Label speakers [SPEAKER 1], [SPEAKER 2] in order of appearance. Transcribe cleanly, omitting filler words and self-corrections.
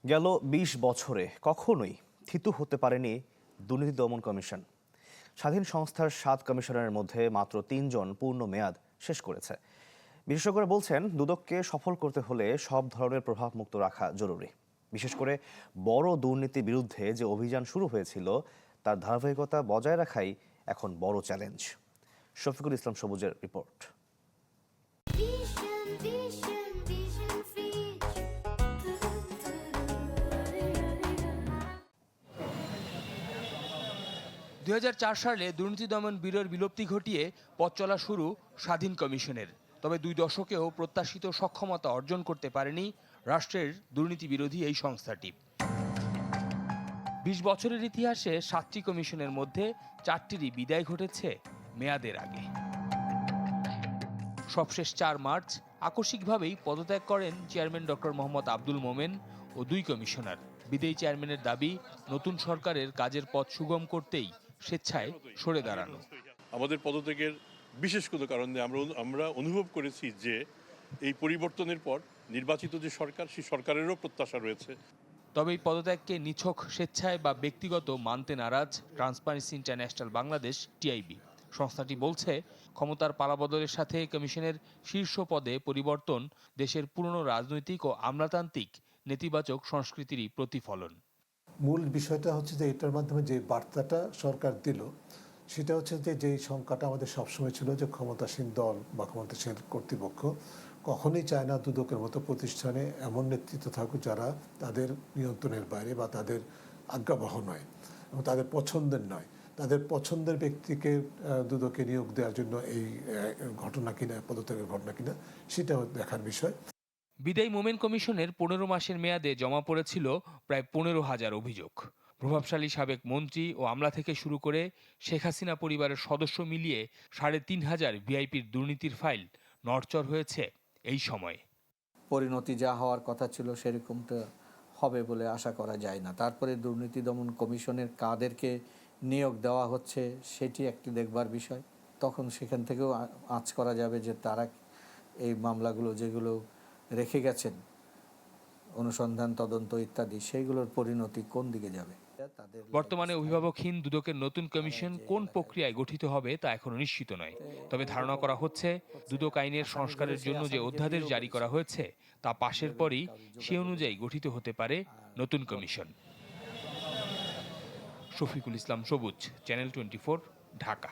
[SPEAKER 1] গেল ২০ বছরে কখনোই থিতু হতে পারেনি দুর্নীতি দমন কমিশন। স্বাধীন সংস্থার ৭ কমিশনারের মধ্যে মাত্র ৩ জন পূর্ণ মেয়াদ শেষ করেছে। বিশেষজ্ঞরা বলছেন, দুদককে সফল করতে হলে সব ধরনের প্রভাব মুক্ত রাখা জরুরি। বিশেষ করে বড় দুর্নীতির বিরুদ্ধে যে অভিযান শুরু হয়েছিল তার ধারাবাহিকতা বজায় রাখাই এখন বড় চ্যালেঞ্জ। শফিকুল ইসলাম সবুজের রিপোর্ট।
[SPEAKER 2] ২০০৪ সালে দুর্নীতি দমন ব্যুরোর বিলুপ্তি ঘটিয়ে পথ চলা শুরু স্বাধীন কমিশনের। তবে ২ দশকেও প্রত্যাশিত সক্ষমতা অর্জন করতে পারেনি রাষ্ট্রের দুর্নীতি বিরোধী এই সংস্থাটি। ২০ বছরের ইতিহাসে ৭টি কমিশনের মধ্যে ৪টিরই বিদায় ঘটেছে মেয়াদের আগে। সবশেষ ৪ মার্চ আকস্মিকভাবেই পদত্যাগ করেন চেয়ারম্যান ডক্টর মোহাম্মদ আব্দুল মোমেন ও ২ কমিশনার। বিদেয়ী চেয়ারম্যানের দাবি, নতুন সরকারের কাজের পথ সুগম করতেই স্বেচ্ছায় সরে দাঁড়ানো।
[SPEAKER 3] আমাদের পদত্যাগের বিশেষ কোনো কারণ নেই। আমরা অনুভব করেছি যে এই পরিবর্তনের পর নির্বাচিত যে সরকার, সেই সরকারেরও প্রত্যাশা রয়েছে।
[SPEAKER 2] তবে এই পদত্যাগকে নিছক স্বেচ্ছায় বা ব্যক্তিগত মানতে নারাজ ট্রান্সপারেন্সি ইন্টারন্যাশনাল বাংলাদেশ টিআইবি। সংস্থাটি বলছে, ক্ষমতার পালাবদলের সাথে কমিশনের শীর্ষ পদে পরিবর্তন দেশের পুরনো রাজনৈতিক ও আমলাতান্ত্রিক নেতিবাচক সংস্কৃতিরই প্রতিফলন।
[SPEAKER 4] মূল বিষয়টা হচ্ছে যে এটার মাধ্যমে যে বার্তাটা সরকার দিল সেটা হচ্ছে যে যেই শঙ্কাটা আমাদের সবসময় ছিল যে ক্ষমতাসীন দল বা ক্ষমতাসীন কর্তৃপক্ষ কখনোই চায় না দুদকের মতো প্রতিষ্ঠানে এমন নেতৃত্ব থাকুক যারা তাদের নিয়ন্ত্রণের বাইরে বা তাদের আজ্ঞাবহ নয় এবং তাদের পছন্দের নয়। তাদের পছন্দের ব্যক্তিকে দুদকে নিয়োগ দেওয়ার জন্য এই ঘটনা কিনা, পদত্যাগের ঘটনা কিনা, সেটা দেখার বিষয়।
[SPEAKER 2] বিদায়ী মোমেন কমিশনের ১৫ মাসের মেয়াদে জমা পড়েছিল প্রায় ১৫,০০০ অভিযোগ। প্রভাবশালী সাবেক মন্ত্রী ও আমলা থেকে শুরু করে শেখ হাসিনা পরিবারের সদস্য মিলিয়ে ৩৫০০ ভিআইপির দুর্নীতির ফাইল নড়চড় হয়েছে এই সময়ে।
[SPEAKER 5] পরিণতি যা হওয়ার কথা ছিল সেরকমটা হবে বলে আশা করা যায় না। তারপরে দুর্নীতি দমন কমিশনের কাদেরকে নিয়োগ দেওয়া হচ্ছে সেটি একটি দেখবার বিষয়। তখন সেখান থেকেও আঁচ করা যাবে যে তারা এই মামলাগুলো যেগুলো রেখে গেছেন, অনুসন্ধান, তদন্ত ইত্যাদি, সেইগুলোর পরিণতি কোন দিকে যাবে।
[SPEAKER 2] বর্তমানে অভিভাবকহীন দুদকের নতুন কমিশন কোন প্রক্রিয়ায় গঠিত হবে তা এখনো নিশ্চিত নয়। তবে ধারণা করা হচ্ছে, দুদক আইনের সংস্কারের জন্য যে অধ্যাদেশ জারি করা হয়েছে তা পাশের পরই সে অনুযায়ী গঠিত হতে পারে নতুন কমিশন। শফিকুল ইসলাম সবুজ, চ্যানেল 24, ঢাকা।